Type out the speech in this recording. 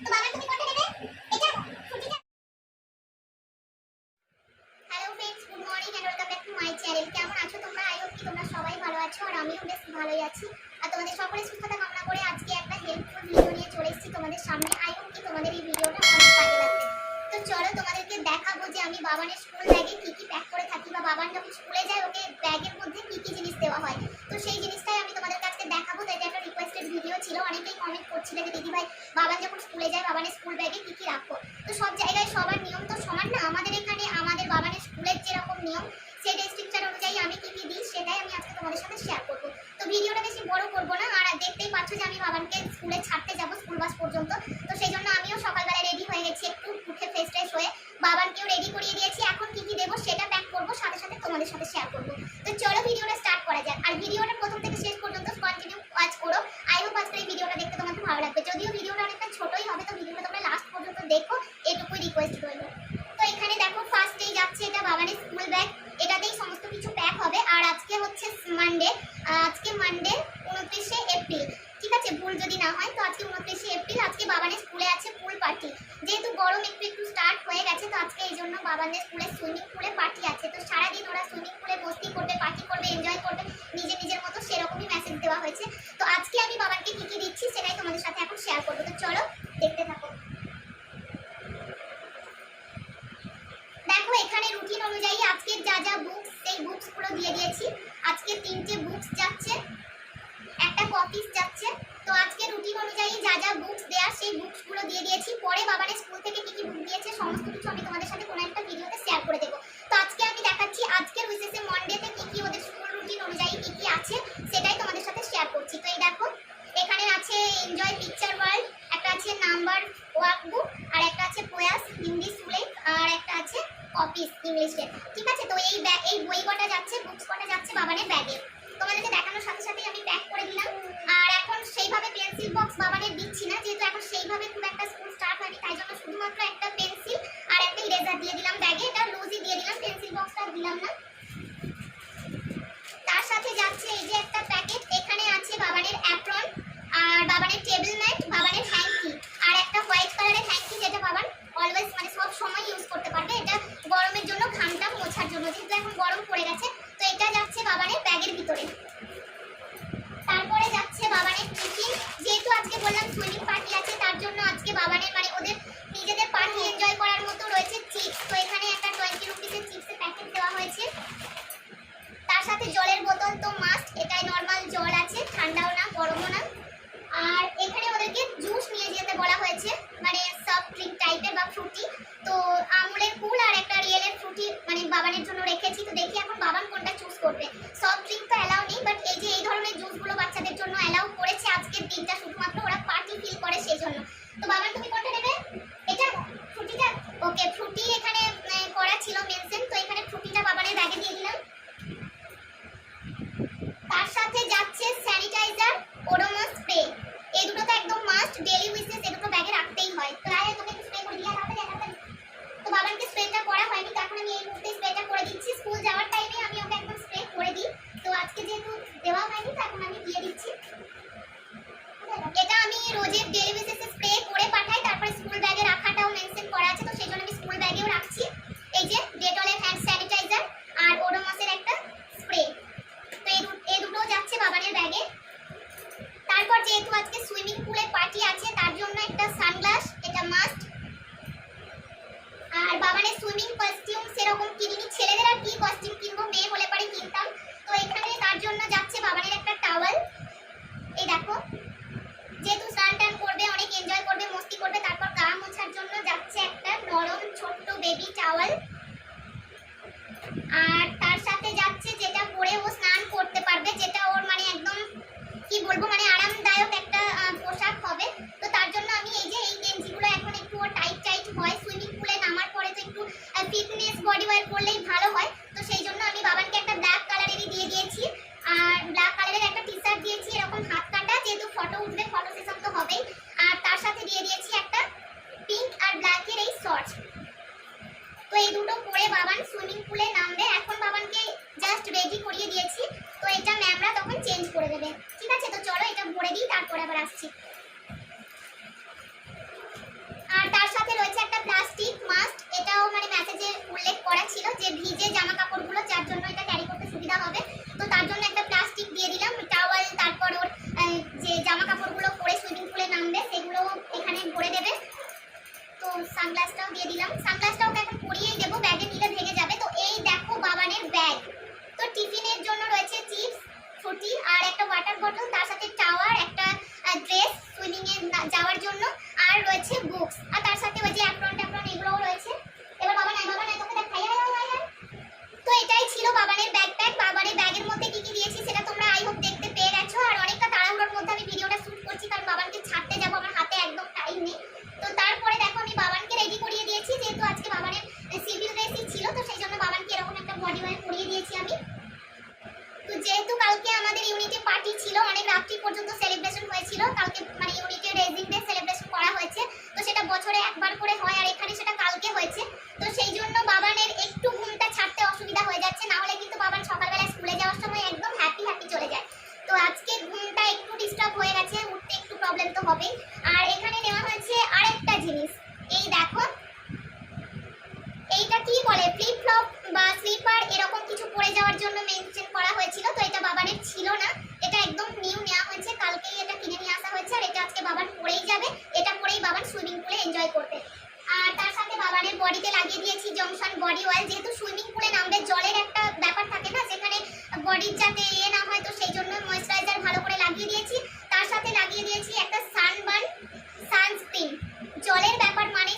তো বাবা তুমি কোনটা নেবে? এটা ফুটিটা। Hello friends, good morning and welcome back to my channel. কেমন আছো তোমরা? আই হোপ কি তোমরা সবাই ভালো আছো আর আমিও বেশ ভালোই আছি। আর তোমাদের সকলের সুস্থতা কামনা করে আজকে একটা হেল্পফুল ভিডিও নিয়ে চলে এসেছি তোমাদের সামনে। আই হোপ কি তোমাদের এই ভিডিওটা অনেক কাজে লাগবে। তো চলো তোমাদেরকে দেখাবো যে আমি বাবানের স্কুল ব্যাগে কি কি প্যাক করে থাকি বা বাবান যখন স্কুলে যায় ওকে ব্যাগের মধ্যে কি কি জিনিস দেওয়া হয়। তো সেই জিনিসটাই আমি তোমাদের কাছে দেখাবো। তো এটা একটা রিকোয়েস্টেড ভিডিও ছিল, অনেকেই কমেন্ট করছিলেন যে দিদি ভাই বাবান যখন স্কুলে যায় বাবানের স্কুল ব্যাগে কি কি রাখো। তো সব জায়গায় সবার নিয়ম তো সমান না, আমাদের এখানে আমাদের বাবানের স্কুলের যেরকম নিয়ম সেই রেস্ট্রিকশন অনুযায়ী আমি কি কি দিই সেটাই আমি আজকে তোমাদের সাথে শেয়ার করবো। তো ভিডিওটা বেশি বড় করবো না, আর দেখতেই পাচ্ছ যে আমি বাবানকে স্কুলে ছাড়তে যাবো স্কুল বাস পর্যন্ত। তো সেই জন্য আমিও সকালবেলা রেডি হয়ে গেছি, একটু উঠে ফ্রেশ ট্রেশ হয়ে বাবানকেও রেডি করিয়ে দিয়েছি। এখন কি কি দেবো সেটা প্যাক করবো, সাথে সাথে তোমাদের সাথে শেয়ার করবো। তো চলো ভিডিওটা স্টার্ট করা যাক, আর ভিডিওটা প্রথম থেকে শেষ পর্যন্ত কন্টিনিউ ওয়াচ করো। আই হোপ আজকে এই ভিডিওটা দেখতে তোমাদের ভালো লাগবে। যদিও ভিডিওটা অনেকটা ছোটই হবে, তো ভিডিওটা তোমরা লাস্ট পর্যন্ত দেখো, এটুকুই রিকোয়েস্ট রইল। তো এখানে দেখো ফার্স্টেই যাচ্ছে এটা বাবানের স্কুল ব্যাগ, এটাতেই সমস্ত কিছু প্যাক হবে। আর আজকে হচ্ছে মানডে, আজকে মানডে 29শে এপ্রিল, ঠিক আছে, ভুল যদি না হয়। তো আজকে 29শে এপ্রিল, আজকে বাবানের স্কুলে আছে পুল পার্টি। যেহেতু গরম একটু একটু স্টার্ট হয়ে গেছে, তো আজকে এই জন্য বাবানের স্কুলে সুইমিং পুলে পার্টি আছে। তো সারাদিন ওরা সুইমিং পুলে মস্তি করবে, পার্টি করবে, এনজয় করবে নিজের নিজের মতো, সেরকমই মেসেজ দেওয়া হয়েছে। তো আজকে আমি বাবানকে কি কি দিচ্ছি সেটাই তোমাদের সাথে এখন শেয়ার করবো। তো চলো দেখতে থাকো। দেখো এখানে রুটিন অনুযায়ী আজকে যা যা বুকস, সেই বুকসগুলো দিয়ে দিয়েছি। আজকে 3টে বুকস যাচ্ছে, একটা কপিস যাচ্ছে। তো আজকে রুটিন অনুযায়ী যা যা বুকস দেয়া সেই বুকসগুলো দিয়ে দিয়েছি। পরে বাবানের স্কুল থেকে কি কি বুক দিয়েছে সমস্ত কিছু আমি তোমাদের সাথে কোনো একটা ভিডিওতে শেয়ার করে দেবো। তো আজকে আমি দেখাচ্ছি আজকের উইসেসে মন্ডেতে কি কি ওদের স্কুল রুটিন অনুযায়ী কি কি আছে সেটাই তোমাদের সাথে শেয়ার করছি। তো এই দেখো এখানে আছে এনজয় পিকচার ওয়ার্ল্ড, একটা আছে নাম্বার ওয়ার্কবুক, আর একটা আছে প্রয়াস হিন্দি সুলেখ, আর একটা আছে কপিস ইংলিশে, ঠিক আছে। তো এই বই কটা যাচ্ছে, বুকস কটা যাচ্ছে বাবানের ব্যাগে। তোমাদেরকে দেখানোর সাথে সাথে আমি প্যাক করে দিলাম। আর এখন সেইভাবে পেন্সিল বক্স বাবানের দিচ্ছি না, যেহেতু এখন সেইভাবে খুব একটা স্কুল স্টার্ট হয়নি, তাই জন্য শুধুমাত্র একটা পেন্সিল আর একটা ইরেজার দিয়ে দিলাম ব্যাগে। এটা লুজই দিয়ে দিলাম, পেন্সিল বক্সটা দিলাম না। তার সাথে যাচ্ছে এই যে একটা প্যাকেট, এখানে আছে বাবানের অ্যাপ্রন আর বাবানের টেবিল ম্যাট, বাবানের হ্যাঙ্কি, আর একটা হোয়াইট কালারের হ্যাঙ্কি যেটা বাবান অলওয়েজ মানে সব সময় ইউজ করতে পারবে। এটা গরমের জন্য, ঘামটা মোছার জন্য, যেহেতু এখন গরম পড়ে গেছে। তো এটা যাচ্ছে বাবানের ব্যাগের ভিতরে। তারপরে যাচ্ছে বাবানের টিফিন, যেহেতু আজকে বললাম সুইমিং পার্টি আছে, তার জন্য আজকে বাবানের মানে ওদের নিজেদের পার্টি এনজয় করার মতো রয়েছে চিপস। তো এখানে একটা 20 রুপিসের চিপসের প্যাকেট দেওয়া হয়েছে। তার সাথে জলের বোতল তো মাস্ট, এটাই নর্মাল জল আছে, ঠান্ডাও না গরমও না। আর এখানে ওদেরকে জুস নিয়ে যেতে বলা হয়েছে, মানে সফট ড্রিঙ্ক টাইপের বা ফ্রুটি। তো আমুলের কুল আর একটা রিয়েলের ফ্রুটি মানে বাবানের জন্য রেখেছি। তো দেখি এখন বাবান কোনটা চুজ করবে। সফট ড্রিঙ্ক তো অ্যালাউ নেই, বাট এই যে এই ধরনের জুসগুলো বাচ্চাদের জন্য অ্যালাউ করেছে আজকের দিনটা, শুধুমাত্র ওরা পার্টি ফিল করে সেই জন্য। তো বাবান তুমি কোনটা নেবে? এটা ফ্রুটিটা, ওকে। ফ্রুটি এখানে করা ছিল মেনশন, তো এখানে ফ্রুটিটা বাবানের ব্যাগে দিয়ে দিলাম। তার সাথে যাচ্ছে স্যানিটাইজার, ওডোমস স্প্রে, এই দুটো তো একদম মাস্ট, ডেইলি উইসেস এই দুটো ব্যাগে রাখতেই হয়। তো আয় তোকে একটু স্প্রে করে দিই তাড়াতাড়ি। তো বাবানকে স্প্রেটা করা হয়নি, তো এখন আমি এই মুহূর্তে স্প্রেটা করে দিচ্ছি। স্কুল যাওয়ার টাইমে আমি ওকে একদম স্প্রে করে দিই, তো আজকে যেহেতু দেওয়া হয়নি তো এখন আমি দিয়ে দিচ্ছি। এটা আমি রোজের ডেইলি উইসেসে স্প্রে করে পাঠাই, তারপরে স্কুল ব্যাগে রাখাটাও মেনশন করা আছে, তো সেই জন্য আমি স্কুল ব্যাগেও রাখছি। এই যে ডেটলের হ্যান্ড স্যানিটাইজার আর ওডোমসের একটা স্প্রে, তো এই দুটো যাচ্ছে বাবানের ব্যাগে। তারপর যেহেতু আজকে সুইমিং পুলে পার্টি আছে, তার জন্য একটা সানগ্লাস, এটা মাস্ট। আর বাবানের সুইমিং কস্টিউম সেরকম কিনিনি, ছেলেদের আর কি কস্টিউম কিনবো, মেয়ে হলে পরে কিনতাম। তো এখানে তার জন্য যাচ্ছে বাবানের একটা টাওয়াল। এই দেখো যেহেতু স্নান টান করবে, অনেক এনজয় করবে, মস্তি করবে, তারপর গা মোছার জন্য যাচ্ছে একটা নরম ছোট্ট বেবি টাওয়াল। আর তার সাথে যাচ্ছে যেটা পরে ও স্নান করতে পারবে, যেটা ওর মানে একদম কি বলবো মানে আরামদায়ক একটা পোশাক হবে। তো তার জন্য আমি এই যে এই গেঞ্জিগুলো এখন একটু টাইট টাইট হয়, সুইমিং পুলে নামার পরে তো একটু ফিটনেস বডি ওয়ার করলেই ভালো হয়। তো সেই জন্য আমি বাবানকে একটা ব্ল্যাক কালারেরই দিয়ে দিয়েছি, আর ব্ল্যাক কালারের একটা টি শার্ট দিয়েছি এরকম হাত কাটা, যেহেতু ফটো উঠবে, ফটো সেশন তো হবেই। আর তার সাথে দিয়ে দিয়েছি একটা পিঙ্ক আর ব্ল্যাকের এই শর্টস। তো এই দুটো পরে বাবান সুইমিং পুলে নামবে। এখন বাবানকে জাস্ট রেডি করিয়ে দিয়েছি, তো এটা ম্যামরা তখন চেঞ্জ করে দেবে, ঠিক আছে। তো চলো এটা ভরে দিই, তারপরে আবার আসছি। সাথে রয়েছে একটা প্লাস্টিক মাস্ক, এটাও মানে মেসেজে উল্লেখ করা ছিল যে ভিজে জামা কাপড়গুলো যার জন্য এটা ক্যারি করতে সুবিধা হবে, তো তার জন্য একটা প্লাস্টিক দিয়ে দিলাম টাওয়াল। তারপর ওর যে জামা কাপড়গুলো পরে সুইমিং পুলে নামবে সেগুলো এখানে ভরে দেবে। তো সানগ্লাসটাও দিয়ে দিলাম, সানগ্লাসটা ওকে এখন পরিয়েই দেবো, ব্যাগে নিলে ভেঙে যাবে। তো এই দেখো বাবানের ব্যাগ। তো টিফিনের জন্য রয়েছে চিপস, ফ্রুটি আর একটা ওয়াটার বটল, তার সাথে টাওয়ার, একটা ড্রেস সুইমিং এ যাওয়ার জন্য, আর রয়েছে বুকস, আর তার সাথে ওই যে অ্যাপ্রন ট্যাপ্রন এগুলোও রয়েছে। এবার বাবা নাই তোকে দেখাই। তো এটাই ছিল বাবানের ব্যাকপ্যাক। বাবানের ব্যাগের মধ্যে কি কি দিয়েছি সেটা তোমরা আই হোপ দেখতে পেয়ে গেছো। আর অনেকটা তাড়াহুড়োর মধ্যে আমি ভিডিওটা শুট করছি কারণ বাবানকে ছাড়তে যাবো, আমার হাতে একদম টাইম নেই। তো তারপরে দেখো আমি বাবানকে রেডি করিয়ে দিয়েছি, যেহেতু আজকে বাবানের সিভিল ড্রেসই ছিল, তো সেই জন্য বাবানকে এরকম একটা বডি ওয়্যার পরিয়ে দিয়েছি আমি। তো যেহেতু কালকে আমাদের ইউনিটে পার্টি ছিল, অনেক রাত্রি পর্যন্ত সেলিব্রেশন হয়েছিল, কালকে মানে ইউনিটের রেজিং ডে সেলিব্রেশন করা হয়েছে, তো সেটা বছরে একবার করে হয় আর এখানে সেটা কালকে হয়েছে। তো সেই জন্য বাবানের একটু ঘুমটা ছাড়তে অসুবিধা হয়ে যাচ্ছে, না হলে কিন্তু বাবান সকালবেলা স্কুলে যাওয়ার সময় একদম হ্যাপি চলে যায়। তো আজকে ঘুমটা একটু ডিস্টার্ব হয়ে গেছে, উঠতে একটু প্রবলেম তো হবেই। আর এখানে নেওয়া হয়েছে আরেকটা জিনিস, এই দেখো এইটা কি বলে ফ্লিপ ফ্লপ বা স্লিপার এরকম কিছু পরে যাওয়ার জন্য মেনশন করা হয়েছিল, তো এটা বাবানের ছিল না, এটা একদম নিউ নেওয়া হয়েছে, কালকেই এটা কিনে নিয়ে আসা হয়েছে। আর এটা আজকে বাবান পরেই যাবে, এটা পরেই বাবান সুইমিং পুলে এনজয় করবে। আর তার সাথে বাবানের বডিতে লাগিয়ে দিয়েছি জংশন বডি অয়েল, যেহেতু সুইমিং পুলে নামবে জলের একটা ব্যাপার থাকে না, সেখানে বডির যাতে না হয়, তো সেই জন্য ময়েশ্চারাইজার ভালো করে লাগিয়ে দিয়েছি। তার সাথে লাগিয়ে দিয়েছি একটা সানবার্ন সানস্ক্রিন, জলের ব্যাপার মানে